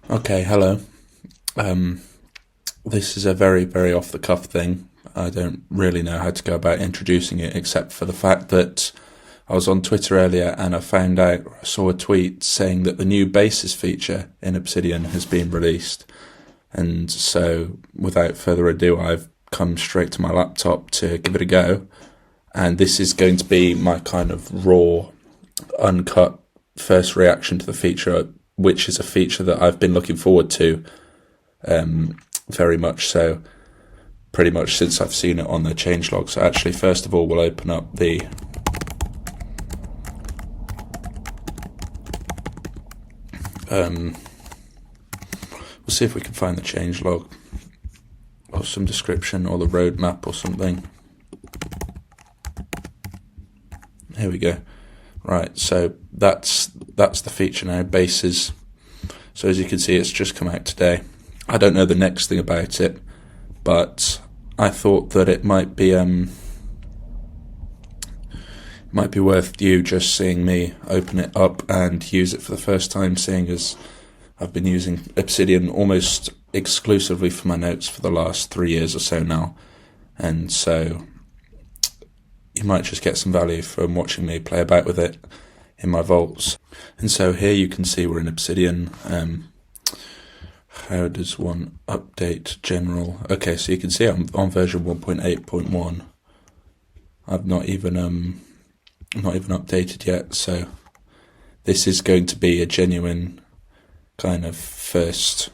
Okay, hello. Um, this is a very, very off the cuff thing. I don't really know how to go about introducing it except for the fact that I was on Twitter earlier and I saw a tweet saying that the new bases feature in Obsidian has been released. And so, without further ado, I've come straight to my laptop to give it a go. And this is going to be my kind of raw, uncut first reaction to the feature, which is a feature that I've been looking forward to very much so, pretty much since I've seen it on the changelog. So actually, first of all, we'll open up the we'll see if we can find the changelog or some description or the roadmap or something. Here we go. Right, so that's the feature now, bases. So as you can see, it's just come out today. I don't know the next thing about it, but I thought that it might be worth you just seeing me open it up and use it for the first time, seeing as I've been using Obsidian almost exclusively for my notes for the last 3 years or so now, and so you might just get some value from watching me play about with it in my vaults. And so here you can see we're in Obsidian. How does one update general? Okay, so you can see I'm on version 1.8.1. I've not even updated yet, so this is going to be a genuine kind of first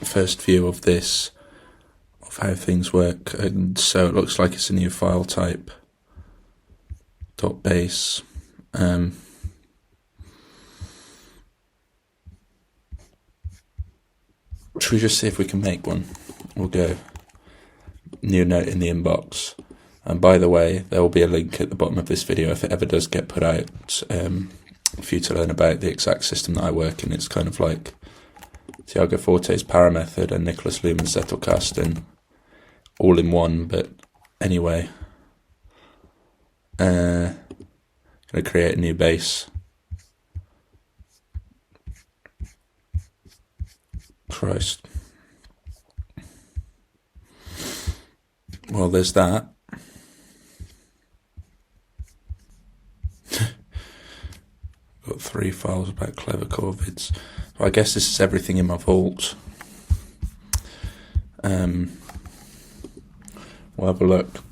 view of this, of how things work. And so it looks like it's a new file type, .base. Should we just see if we can make one? We'll go new note in the inbox. And by the way, there will be a link at the bottom of this video if it ever does get put out, for you to learn about the exact system that I work in. It's kind of like Tiago Forte's Para method and Nicholas Luhmann's Zettelkasten all in one. But anyway, going to create a new base. Christ. Well, there's that. Got 3 files about clever corvids. So I guess this is everything in my vault. We'll have a look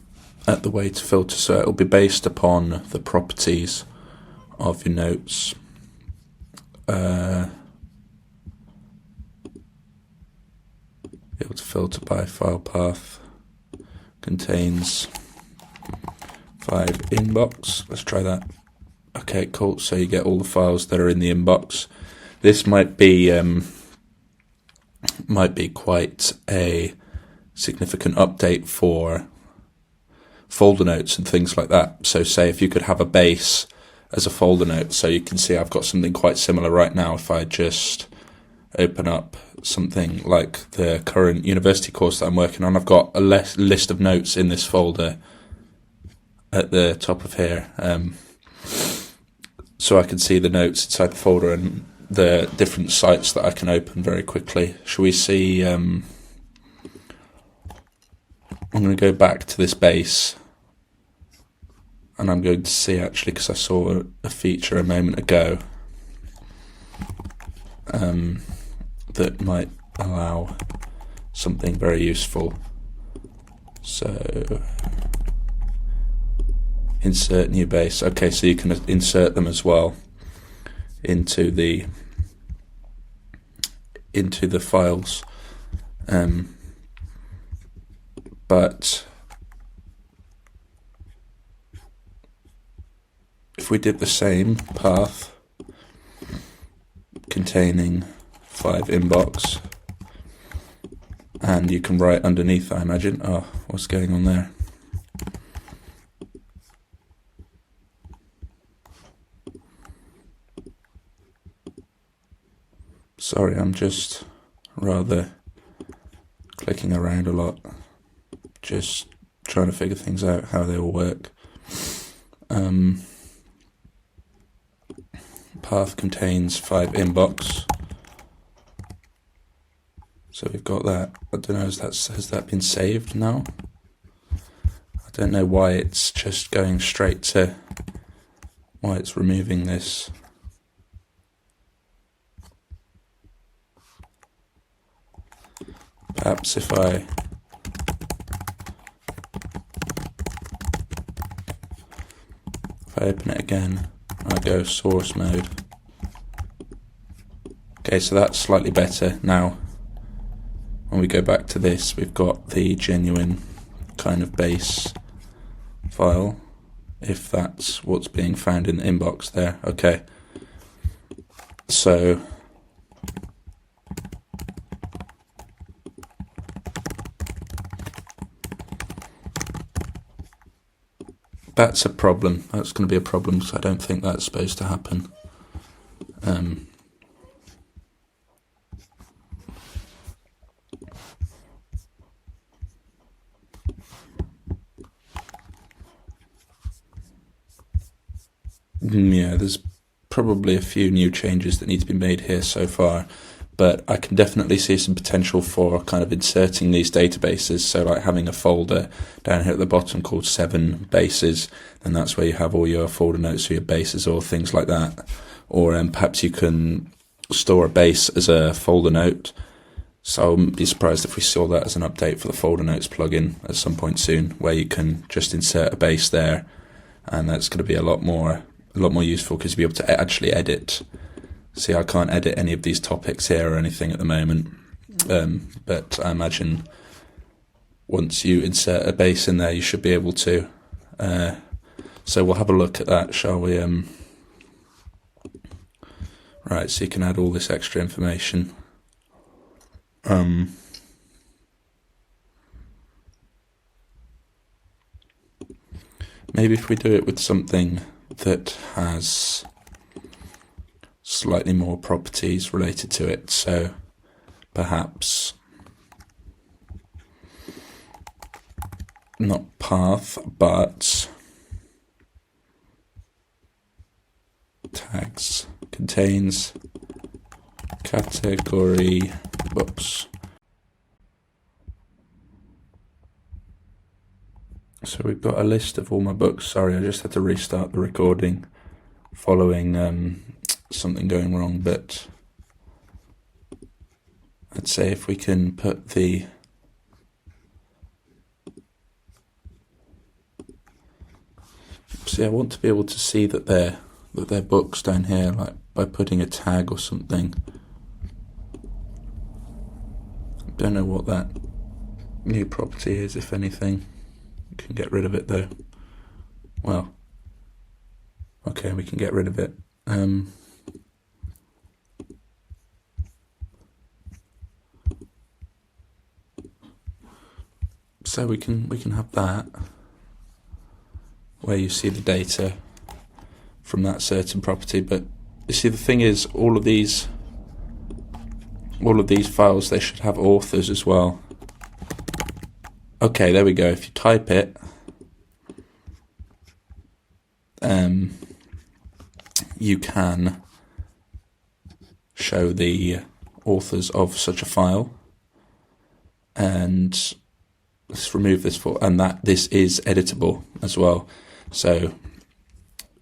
at the way to filter. So it'll be based upon the properties of your notes. Able to filter by file path. Contains 5 inbox. Let's try that. Okay, cool. So you get all the files that are in the inbox. This might be quite a significant update for folder notes and things like that. So say if you could have a base as a folder note, so you can see I've got something quite similar right now. If I just open up something like the current university course that I'm working on, I've got a list of notes in this folder at the top of here. So I can see the notes inside the folder and the different sites that I can open very quickly. Shall we see? I'm going to go back to this base, and I'm going to see, actually, because I saw a feature a moment ago that might allow something very useful. So insert new base. Okay, so you can insert them as well into the files, but if we did the same path containing 5 inbox, and you can write underneath, I imagine. Oh, what's going on there? Sorry, I'm just rather clicking around a lot, just trying to figure things out, how they all work. Path contains 5 inbox. So we've got that. I don't know, has that been saved now? I don't know why it's just going straight to, why it's removing this. Perhaps if I open it again, I go source mode. Okay, so that's slightly better. Now, when we go back to this, we've got the genuine kind of base file, if that's what's being found in the inbox there. Okay, so that's a problem. That's going to be a problem because I don't think that's supposed to happen. Yeah, there's probably a few new changes that need to be made here so far, but I can definitely see some potential for kind of inserting these databases. So like having a folder down here at the bottom called 7 bases, and that's where you have all your folder notes for your bases or things like that. Or perhaps you can store a base as a folder note. So I wouldn't be surprised if we saw that as an update for the folder notes plugin at some point soon, where you can just insert a base there, and that's going to be a lot more useful because you'll be able to actually edit. See, I can't edit any of these topics here or anything at the moment, but I imagine once you insert a base in there, you should be able to. So we'll have a look at that, shall we? Right, so you can add all this extra information. Maybe if we do it with something that has slightly more properties related to it, so perhaps not path, but tags contains category books. So we've got a list of all my books. Sorry, I just had to restart the recording following something going wrong, but I'd say if we can put the I want to be able to see that they're books down here, like by putting a tag or something. I don't know what that new property is, if anything. We can get rid of it though. Well, okay, we can get rid of it. So we can have that, where you see the data from that certain property. But you see, the thing is, all of these files, they should have authors as well. Okay, there we go. If you type it, you can show the authors of such a file, and let's remove this and this is editable as well. So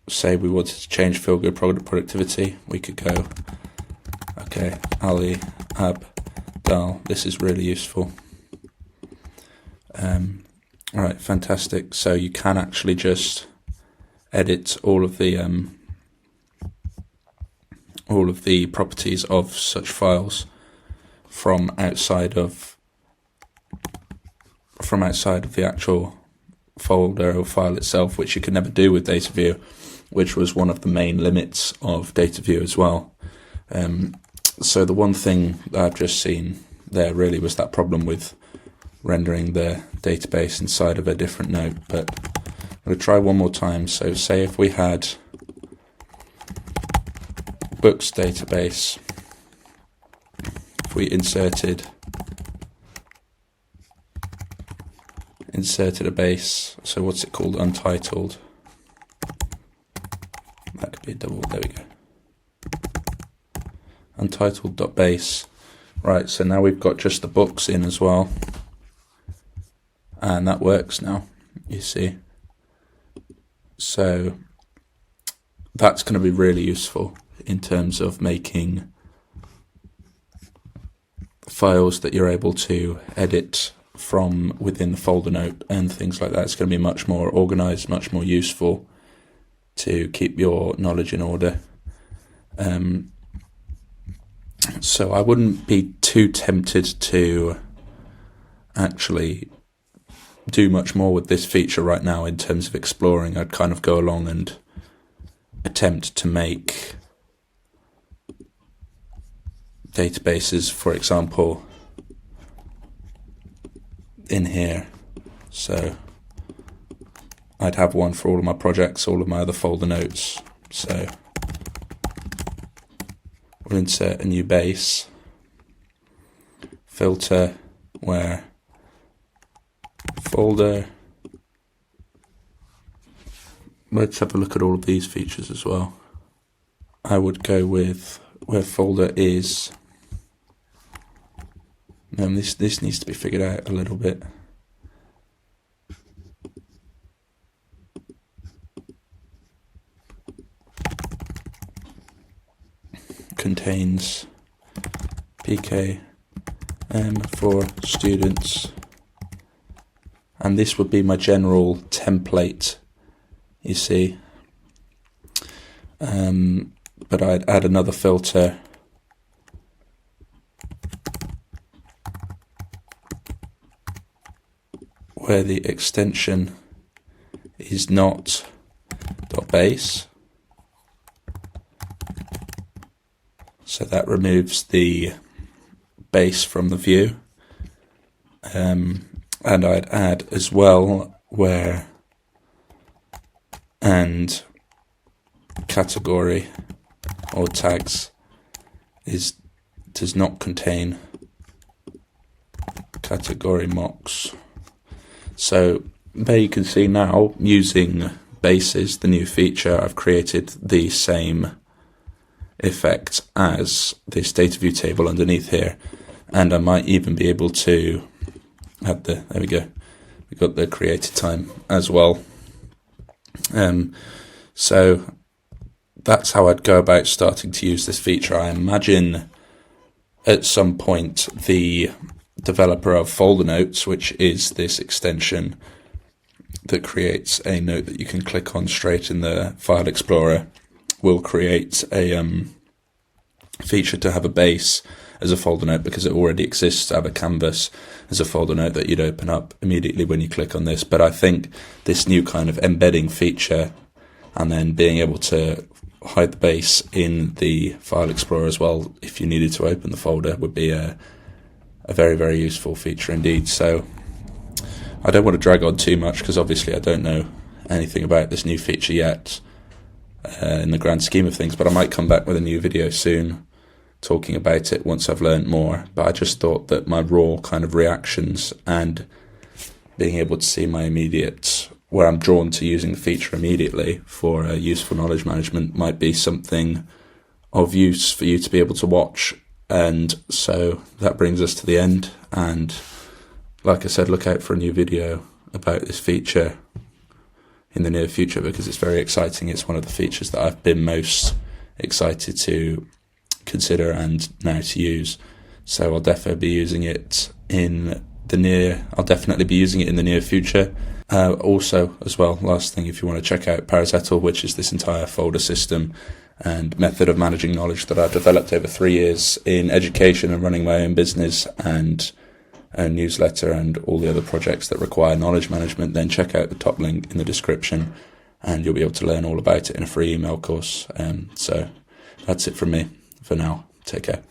say we wanted to change feel good productivity, we could go, okay, Ali Abdal, this is really useful. All right, fantastic. So you can actually just edit all of the properties of such files from outside of the actual folder or file itself, which you could never do with DataView, which was one of the main limits of DataView as well. So the one thing that I've just seen there really was that problem with rendering the database inside of a different note. But I'm going to try one more time. So say if we had books database, if we inserted a base, so what's it called, untitled, that could be a double, there we go, untitled.base, Right, so now we've got just the books in as well, and that works now, you see. So that's going to be really useful in terms of making files that you're able to edit from within the folder note and things like that. It's going to be much more organized, much more useful to keep your knowledge in order. So I wouldn't be too tempted to actually do much more with this feature right now in terms of exploring. I'd kind of go along and attempt to make databases, for example, in here. So I'd have one for all of my projects, all of my other folder notes. So we'll insert a new base, filter where folder. Let's have a look at all of these features as well. I would go with where folder is. This needs to be figured out a little bit. Contains pkm for students, and this would be my general template, you see. But I'd add another filter where the extension is not .base. So that removes the base from the view. And I'd add as well where and category or tags does not contain category mocks. So there you can see now, using bases, the new feature, I've created the same effect as this data view table underneath here, and I might even be able to add there we go, we've got the created time as well. So that's how I'd go about starting to use this feature. I imagine at some point the developer of folder notes, which is this extension that creates a note that you can click on straight in the file explorer, will create a feature to have a base as a folder note, because it already exists to have a canvas as a folder note that you'd open up immediately when you click on this. But I think this new kind of embedding feature and then being able to hide the base in the file explorer as well if you needed to open the folder would be a very, very useful feature indeed. So I don't want to drag on too much, because obviously I don't know anything about this new feature yet in the grand scheme of things, but I might come back with a new video soon talking about it once I've learned more. But I just thought that my raw kind of reactions and being able to see my immediate, where I'm drawn to using the feature immediately for useful knowledge management, might be something of use for you to be able to watch. And so that brings us to the end, and like I said, look out for a new video about this feature in the near future, because it's very exciting. It's one of the features that I've been most excited to consider and now to use. So I'll definitely be using it in the near future. Also, as well, last thing, if you want to check out Parazettle, which is this entire folder system and method of managing knowledge that I've developed over 3 years in education and running my own business and a newsletter and all the other projects that require knowledge management, then check out the top link in the description and you'll be able to learn all about it in a free email course. So that's it from me for now. Take care.